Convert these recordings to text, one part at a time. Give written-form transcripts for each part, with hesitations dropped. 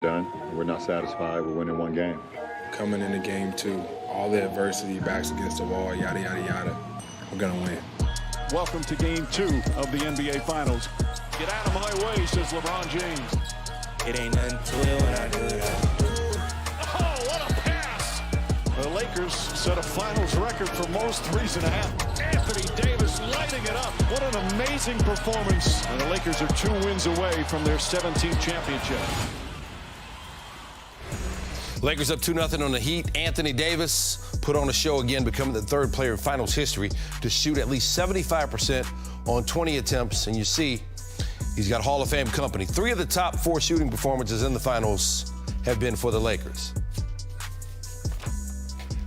done. We're not satisfied. We're winning one game. Coming into game two, all the adversity, backs against the wall, yada, yada, yada. We're going to win. Welcome to game two of the NBA Finals. Get out of my way, says LeBron James. It ain't nothing to it when I do that. Oh, what a pass! The Lakers set a finals record for most threes and a half. Anthony Davis lighting it up. What an amazing performance. And the Lakers are 2 wins away from their 17th championship. Lakers up 2-0 on the Heat. Anthony Davis put on a show again, becoming the third player in finals history to shoot at least 75% on 20 attempts. And you see, he's got Hall of Fame company. 3 of the top 4 shooting performances in the finals have been for the Lakers.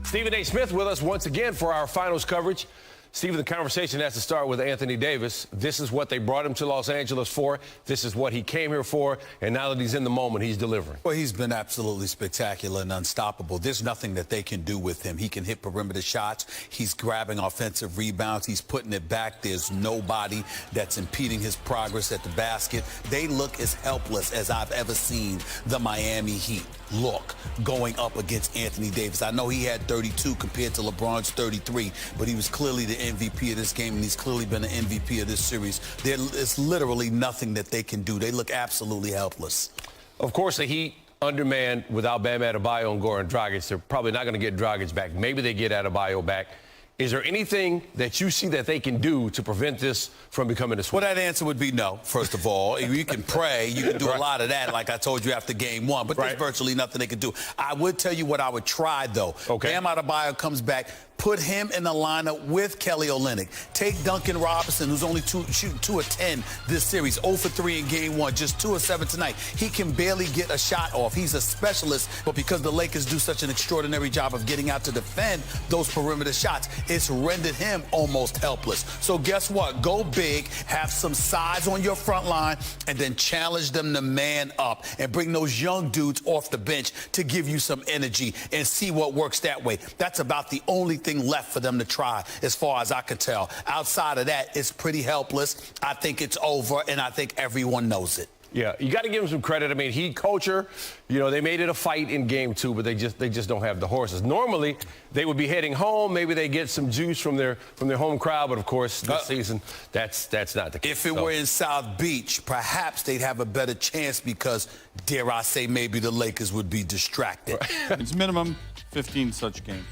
Stephen A. Smith with us once again for our finals coverage. Stephen, the conversation has to start with Anthony Davis. This is what they brought him to Los Angeles for. This is what he came here for. And now that he's in the moment, he's delivering. Well, he's been absolutely spectacular and unstoppable. There's nothing that they can do with him. He can hit perimeter shots. He's grabbing offensive rebounds. He's putting it back. There's nobody that's impeding his progress at the basket. They look as helpless as I've ever seen the Miami Heat look going up against Anthony Davis. I know he had 32 compared to LeBron's 33, but he was clearly the MVP of this game, and he's clearly been the MVP of this series. There is literally nothing that they can do. They look absolutely helpless. Of course, the Heat undermanned without Bam Adebayo and Goran Dragic. They're probably not going to get Dragic back. Maybe they get Adebayo back. Is there anything that you see that they can do to prevent this from becoming a sweep? Well, that answer would be no, first of all. You can pray. You can do a lot of that, like I told you after game one. But there's virtually nothing they can do. I would tell you what I would try, though. Okay. Bam Adebayo comes back. Put him in the lineup with Kelly Olynyk. Take Duncan Robinson, who's only shooting 2 of 10 this series, 0 for 3 in game one, just 2 of 7 tonight. He can barely get a shot off. He's a specialist, but because the Lakers do such an extraordinary job of getting out to defend those perimeter shots, it's rendered him almost helpless. So guess what? Go big, have some size on your front line, and then challenge them to man up and bring those young dudes off the bench to give you some energy and see what works that way. That's about the only thing left for them to try, as far as I can tell. Outside of that, it's pretty helpless. I think it's over, and I think everyone knows it. Yeah, you got to give him some credit. I mean, Heat culture, you know, they made it a fight in game 2, but they just don't have the horses. Normally, they would be heading home. Maybe they get some juice from their home crowd, but of course, this season, that's not the case. If it were in South Beach, perhaps they'd have a better chance because, dare I say, maybe the Lakers would be distracted. It's minimum 15 such games.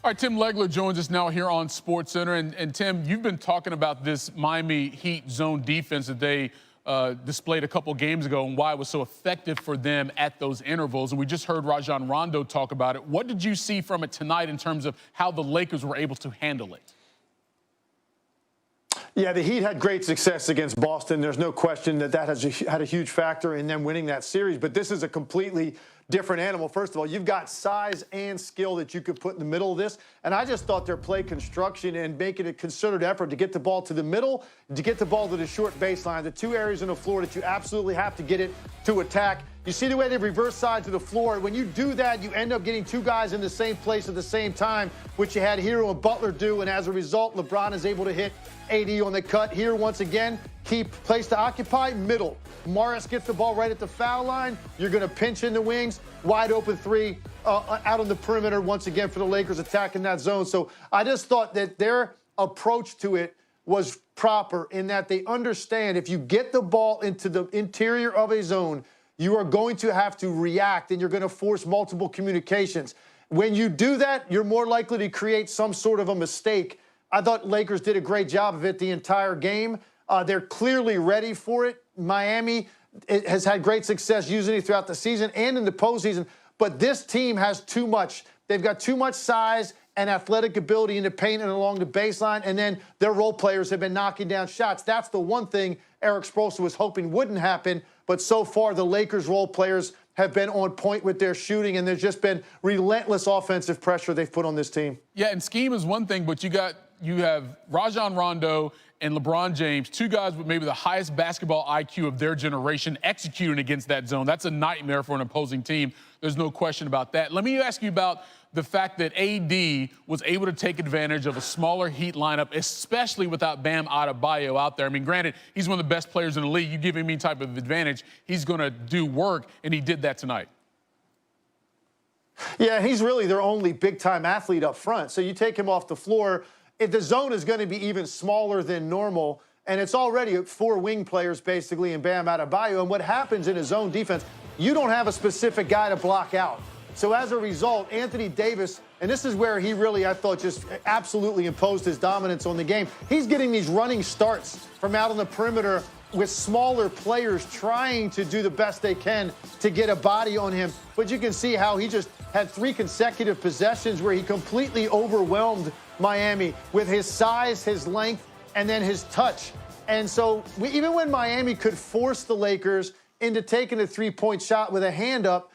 All right, Tim Legler joins us now here on SportsCenter. And Tim, you've been talking about this Miami Heat zone defense that they displayed a couple games ago and why it was so effective for them at those intervals. And we just heard Rajon Rondo talk about it. What did you see from it tonight in terms of how the Lakers were able to handle it? Yeah, the Heat had great success against Boston. There's no question that has had a huge factor in them winning that series. But this is a completely different animal. First of all, you've got size and skill that you could put in the middle of this. And I just thought their play construction and making a concerted effort to get the ball to the middle, to get the ball to the short baseline, the 2 areas on the floor that you absolutely have to get it to attack. You see the way they reverse sides of the floor. When you do that, you end up getting 2 guys in the same place at the same time, which you had Hero and Butler do. And as a result, LeBron is able to hit AD on the cut. Here, once again, keep place to occupy, middle. Morris gets the ball right at the foul line. You're going to pinch in the wings. Wide open 3 out on the perimeter once again for the Lakers attacking that zone. So I just thought that their approach to it was proper in that they understand if you get the ball into the interior of a zone, you are going to have to react and you're going to force multiple communications. When you do that, you're more likely to create some sort of a mistake. I thought Lakers did a great job of it the entire game. They're clearly ready for it. Miami has had great success using it throughout the season and in the postseason, but this team has too much. They've got too much size and athletic ability in the paint and along the baseline, and then their role players have been knocking down shots. That's the one thing Eric Spoelstra was hoping wouldn't happen, but so far the Lakers role players have been on point with their shooting, and there's just been relentless offensive pressure they've put on this team. Yeah, and scheme is one thing, but you have Rajon Rondo and LeBron James, two guys with maybe the highest basketball IQ of their generation, executing against that zone. That's a nightmare for an opposing team. There's no question about that. Let me ask you about the fact that AD was able to take advantage of a smaller Heat lineup, especially without Bam Adebayo out there. I mean, granted, he's one of the best players in the league. You give him any type of advantage, he's going to do work, and he did that tonight. Yeah, he's really their only big-time athlete up front. So you take him off the floor, the zone is going to be even smaller than normal, and it's already 4 wing players basically in Bam Adebayo. And what happens in a zone defense, you don't have a specific guy to block out. So as a result, Anthony Davis, and this is where he really, I thought, just absolutely imposed his dominance on the game. He's getting these running starts from out on the perimeter with smaller players trying to do the best they can to get a body on him. But you can see how he just had 3 consecutive possessions where he completely overwhelmed Miami with his size, his length, and then his touch. And so even when Miami could force the Lakers into taking a 3-point shot with a hand up,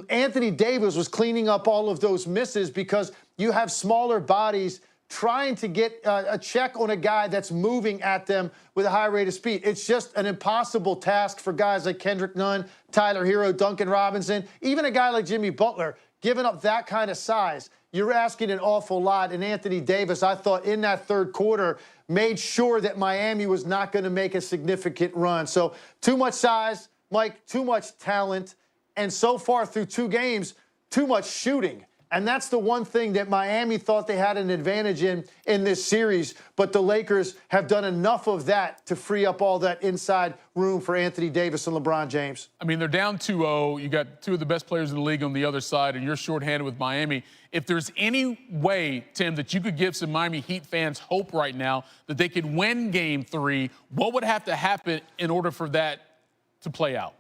Anthony Davis was cleaning up all of those misses because you have smaller bodies trying to get a check on a guy that's moving at them with a high rate of speed. It's just an impossible task for guys like Kendrick Nunn, Tyler Hero, Duncan Robinson, even a guy like Jimmy Butler, giving up that kind of size. You're asking an awful lot. And Anthony Davis, I thought, in that third quarter, made sure that Miami was not going to make a significant run. So too much size, Mike, too much talent, and so far through 2 games, too much shooting. And that's the one thing that Miami thought they had an advantage in this series. But the Lakers have done enough of that to free up all that inside room for Anthony Davis and LeBron James. I mean, they're down 2-0. You got 2 of the best players in the league on the other side, and you're shorthanded with Miami. If there's any way, Tim, that you could give some Miami Heat fans hope right now that they could win Game 3, what would have to happen in order for that to play out?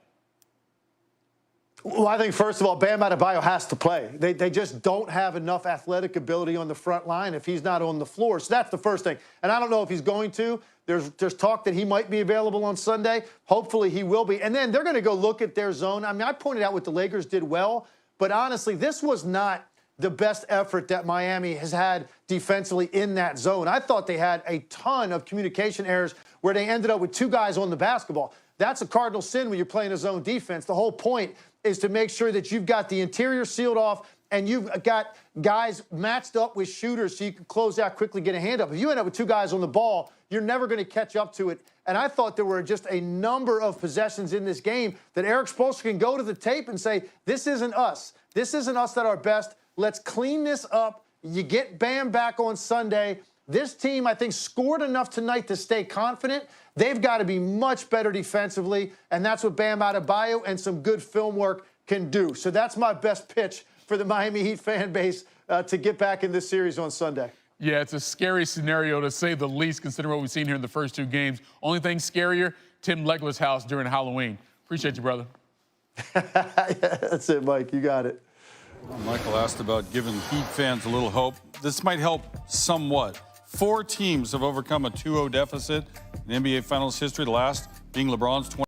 Well, I think, first of all, Bam Adebayo has to play. They just don't have enough athletic ability on the front line if he's not on the floor. So that's the first thing. And I don't know if he's going to. There's talk that he might be available on Sunday. Hopefully he will be. And then they're going to go look at their zone. I mean, I pointed out what the Lakers did well, but honestly, this was not the best effort that Miami has had defensively in that zone. I thought they had a ton of communication errors where they ended up with 2 guys on the basketball. That's a cardinal sin when you're playing a zone defense. The whole point is to make sure that you've got the interior sealed off and you've got guys matched up with shooters so you can close out quickly, get a hand up. If you end up with 2 guys on the ball, you're never going to catch up to it. And I thought there were just a number of possessions in this game that Eric Spoelstra can go to the tape and say, this isn't us. This isn't us at our best. Let's clean this up. You get Bam back on Sunday. This team, I think, scored enough tonight to stay confident. They've got to be much better defensively, and that's what Bam Adebayo and some good film work can do. So that's my best pitch for the Miami Heat fan base to get back in this series on Sunday. Yeah, it's a scary scenario to say the least, considering what we've seen here in the first 2 games. Only thing scarier, Tim Legler's house during Halloween. Appreciate you, brother. That's it, Mike. You got it. Michael asked about giving Heat fans a little hope. This might help somewhat. 4 teams have overcome a 2-0 deficit in NBA Finals history, the last being LeBron's 20.